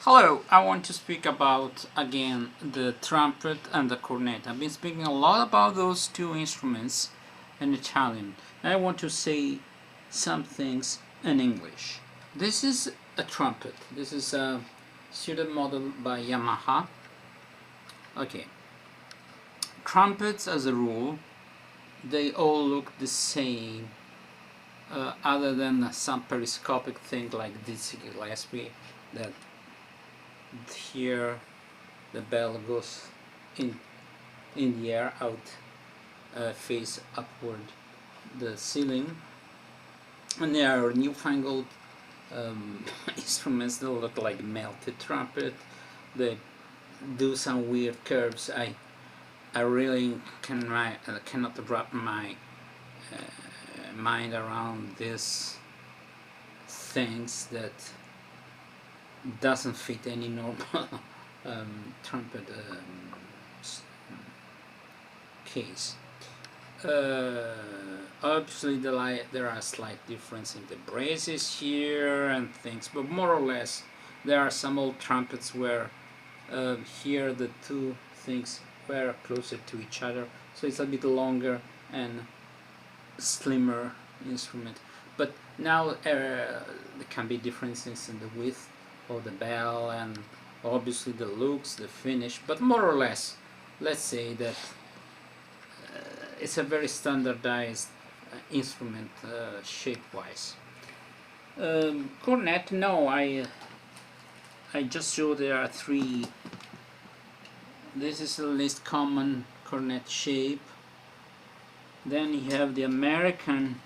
Hello, I want to speak about again the trumpet and the cornet. I've been speaking a lot about those two instruments in Italian. I want to say some things in English. This is a trumpet. This is a student model by Yamaha. Okay, trumpets as a rule, they all look the same, other than some periscopic thing like this Gillespie that here the bell goes in the air out, face upward the ceiling, and there are newfangled instruments that look like melted trumpet. They do some weird curves. I really cannot wrap my mind around these things that doesn't fit any normal trumpet case. Obviously there are slight difference in the braces here and things, but more or less there are some old trumpets where here the two things were closer to each other, so it's a bit longer and slimmer instrument. But now there can be differences in the width of the bell and obviously the looks, the finish, but more or less let's say that it's a very standardized instrument shape-wise. Cornet, no, I just showed there are three. This is the least common cornet shape. Then you have the American,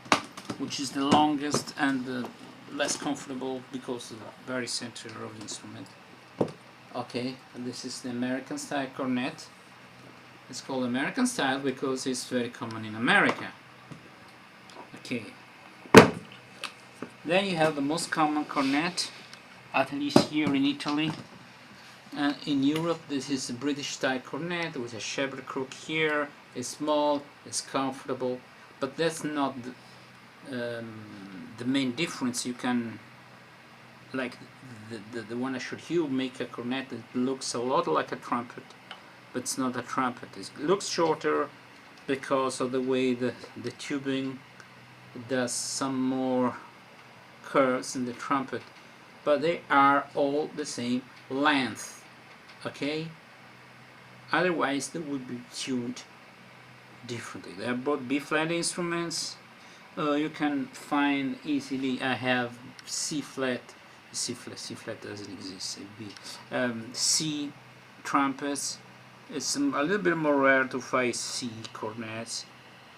which is the longest and the less comfortable because of the very center of the instrument. Okay, and this is the American style cornet. It's called American style because it's very common in America. Okay. Then you have the most common cornet, at least here in Italy. And in Europe, this is a British style cornet with a shepherd crook here. It's small, it's comfortable, but that's not the main difference. You can, like the one I showed you, make a cornet that looks a lot like a trumpet, but it's not a trumpet. It looks shorter because of the way the tubing does some more curves in the trumpet, but they are all the same length. Okay, otherwise they would be tuned differently. They are both B-flat instruments. You can find easily. I have C-flat. C-flat doesn't exist. C trumpets. It's a little bit more rare to find C cornets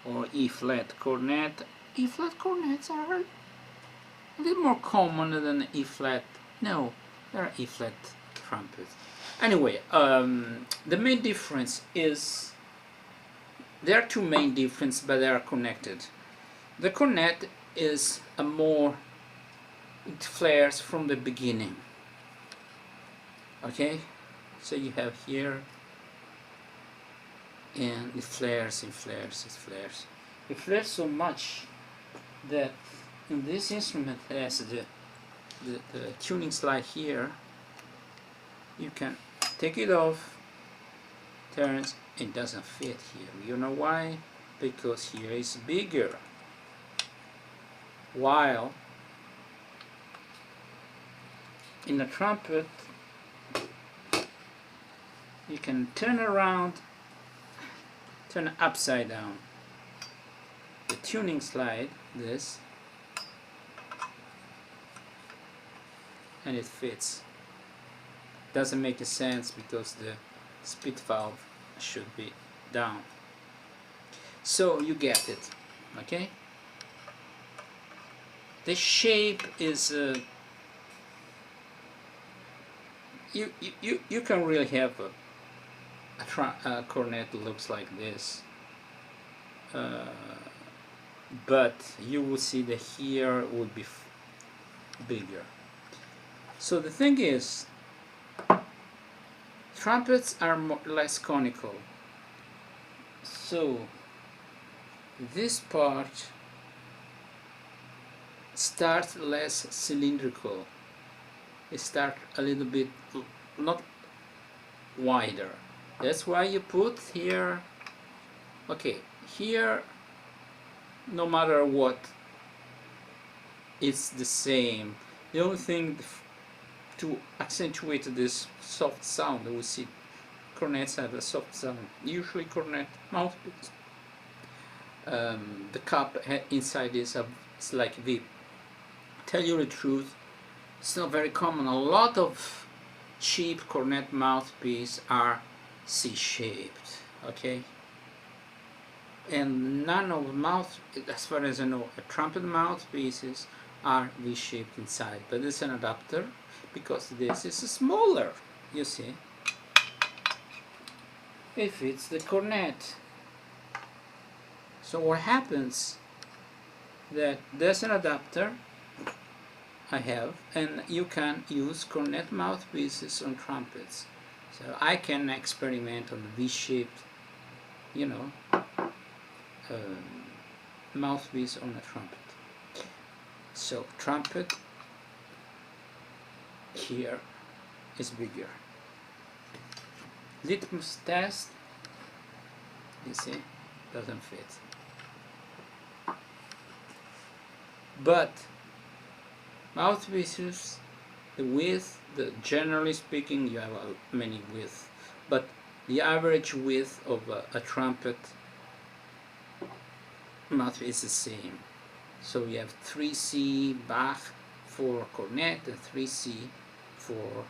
or E-flat cornet. E-flat cornets are a little more common than E-flat. No, there are E-flat trumpets. Anyway, the main difference is, there are two main differences, but they are connected. The cornet is a more, it flares from the beginning. Okay, so you have here, and it flares, it flares, it flares. It flares so much that in this instrument has the tuning slide here. You can take it off, turns, it doesn't fit here. You know why? Because here is bigger. While in a trumpet you can turn around, turn upside down. The tuning slide, this, and it fits. Doesn't make a sense because the spit valve should be down. So you get it, okay? The shape is you can really have a cornet that looks like this, but you will see that here would be bigger. So the thing is, trumpets are less conical, so this part starts less cylindrical. start a little bit not wider. That's why you put here, okay, here no matter what it's the same. The only thing to accentuate this soft sound, we see cornets have a soft sound, usually cornet mouthpiece. The cup inside is a like V. Tell you the truth, it's not very common. A lot of cheap cornet mouthpieces are C-shaped, okay? And none of mouth, as far as I know, trumpet mouthpieces are V-shaped inside. But it's an adapter because this is smaller, you see. It fits the cornet. So what happens that there's an adapter I have, and you can use cornet mouthpieces on trumpets. So I can experiment on V-shaped, you know, mouthpiece on a trumpet. So trumpet here is bigger. Litmus test, you see, doesn't fit. But mouthpieces, the width, generally speaking, you have many width, but the average width of a trumpet mouthpiece is the same. So you have 3C Bach for cornet and 3C for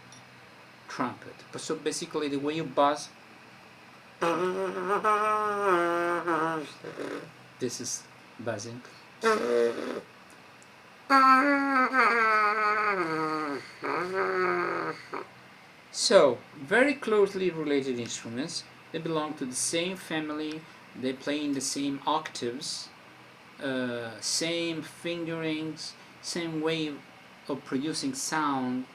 trumpet. So basically the way you buzz, this is buzzing. So, very closely related instruments. They belong to the same family, they play in the same octaves, same fingerings, same way of producing sounds,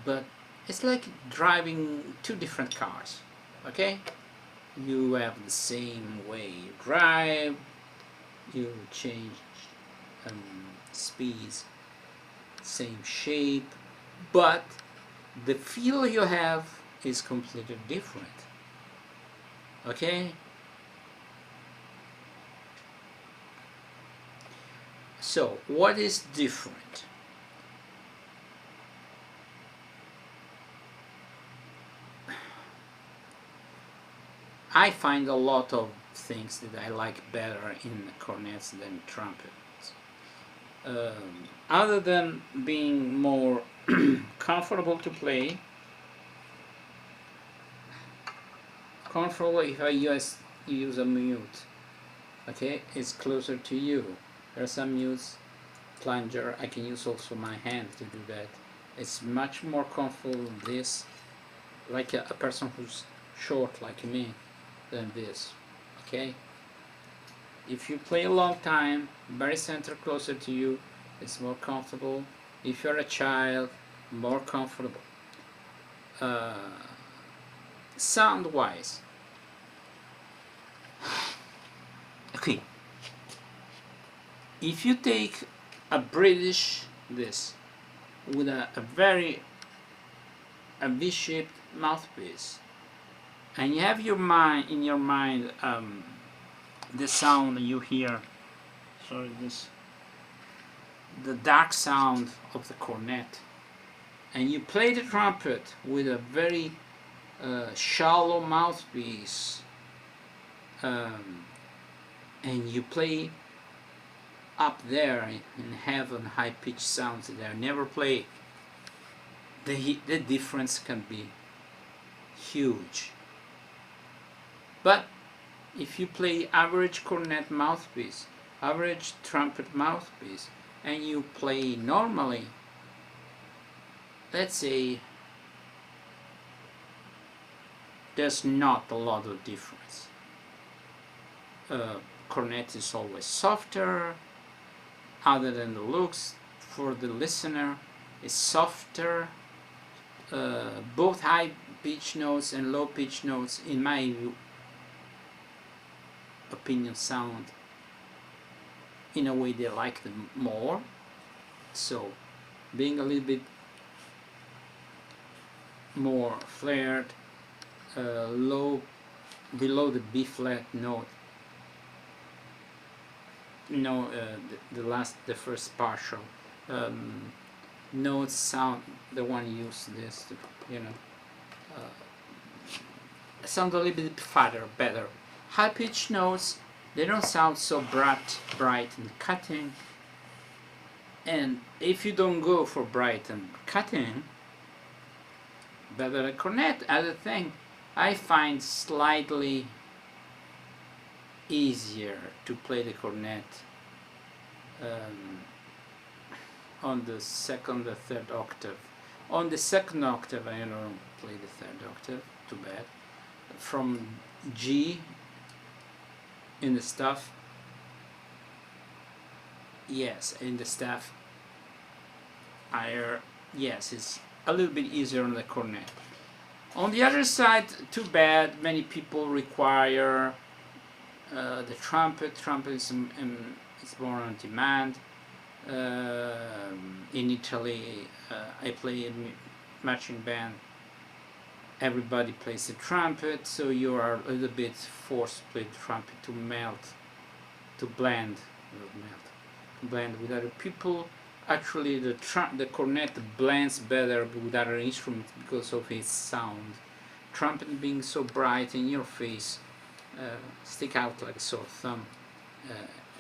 but it's like driving two different cars, okay? You have the same way you drive, you change speeds, same shape, but the feel you have is completely different, okay? So what is different? I find a lot of things that I like better in cornets than trumpets. Other than being more comfortable to play, comfortable if I use a mute, okay, it's closer to you. There are some mutes, plunger, I can use also my hand to do that. It's much more comfortable this, like a person who's short like me, than this, okay? If you play a long time, very center closer to you, it's more comfortable. If you're a child, more comfortable. Sound wise, okay, if you take a British this with a V-shaped mouthpiece, and you have in your mind the sound you hear, sorry, the dark sound of the cornet, and you play the trumpet with a very shallow mouthpiece, and you play up there and have a high-pitched sounds that I never play, the difference can be huge. But if you play average cornet mouthpiece, average trumpet mouthpiece, and you play normally, let's say there's not a lot of difference. Cornet is always softer, other than the looks. For the listener, it's softer. Both high pitch notes and low pitch notes, in my opinion, sound in a way they like them more. So being a little bit more flared, low, below the B flat note. The first partial notes sound, the one used this, sound a little bit fatter, better. High pitched notes, they don't sound so bright and cutting. And if you don't go for bright and cutting, better a cornet. Other thing, I find slightly easier to play the cornet on the second or third octave. On the second octave, I don't play the third octave, too bad. From G in the staff, yes, in the staff higher, yes, it's a little bit easier on the cornet. On the other side, too bad, many people require the trumpet. Trumpet is more on demand. In Italy, I play in marching band. Everybody plays the trumpet, so you are a little bit forced to play the trumpet to blend with other people. Actually, the cornet blends better with other instruments because of its sound. Trumpet being so bright in your face, stick out like a sore thumb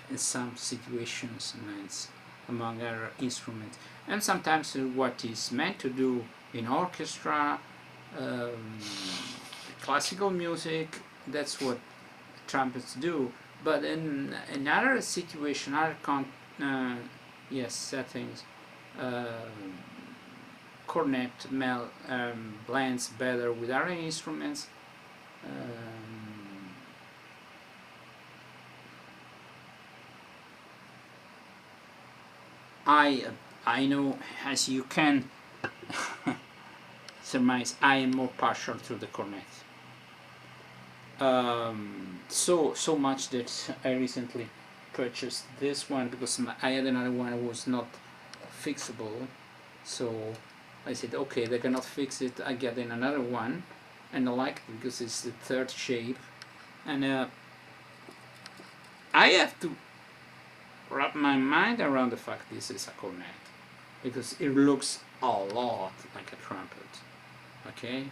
in some situations, and it's among other instruments. And sometimes what is meant to do in orchestra, classical music, that's what trumpets do. But in other situations, settings, cornet blends better with other instruments. I know, as you can surmise, I am more partial to the cornet. So much that I recently purchased this one because I had another one that was not fixable, so I said, okay, they cannot fix it, I get in another one, and I like it because it's the third shape, and I have to wrap my mind around the fact this is a cornet, because it looks a lot like a trumpet. Okay,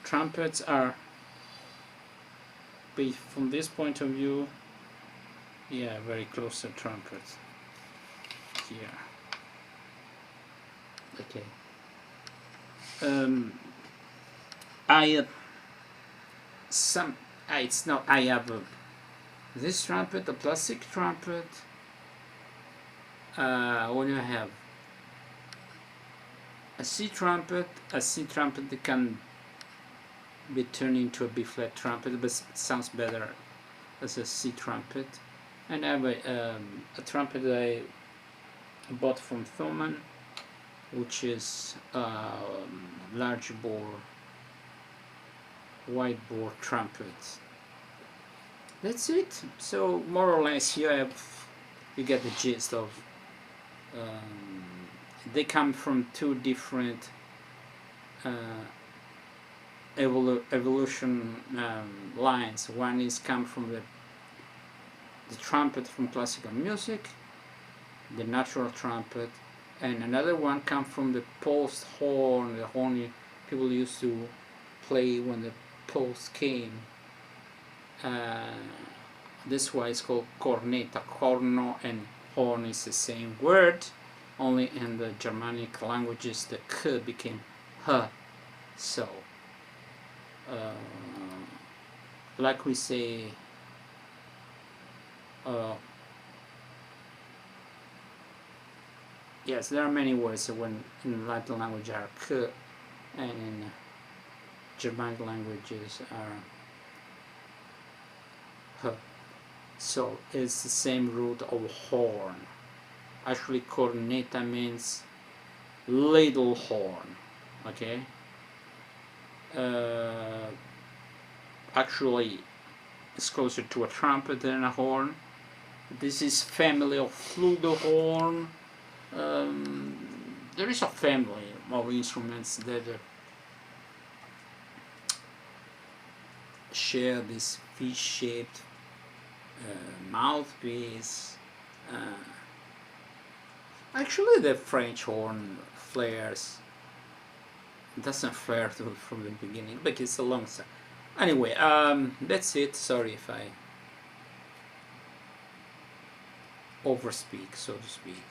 trumpets are, from this point of view, yeah, very close to trumpets here. Okay, I have this trumpet, a plastic trumpet. When you have a C trumpet that can be turned into a B flat trumpet, but sounds better as a C trumpet. And I have a trumpet that I bought from Thomann, which is large bore, wide bore trumpet. That's it. So more or less you get the gist of. They come from two different evolution lines. One is come from the trumpet from classical music, the natural trumpet, and another one come from the pulsed horn, the horn people used to play when the pulse came. This one is called corneta. Corno and horn is the same word, only in the Germanic languages the k became h. So, like we say, yes, there are many words when in Latin language are k, and in Germanic languages are h. So it's the same root of horn. Actually, corneta means little horn. Okay. Actually, it's closer to a trumpet than a horn. This is family of flugelhorn. There is a family of instruments that share this fish-shaped mouthpiece. Actually, the French horn flares. It doesn't flare from the beginning, but it's a long sound. Anyway, that's it. Sorry if I overspeak, so to speak.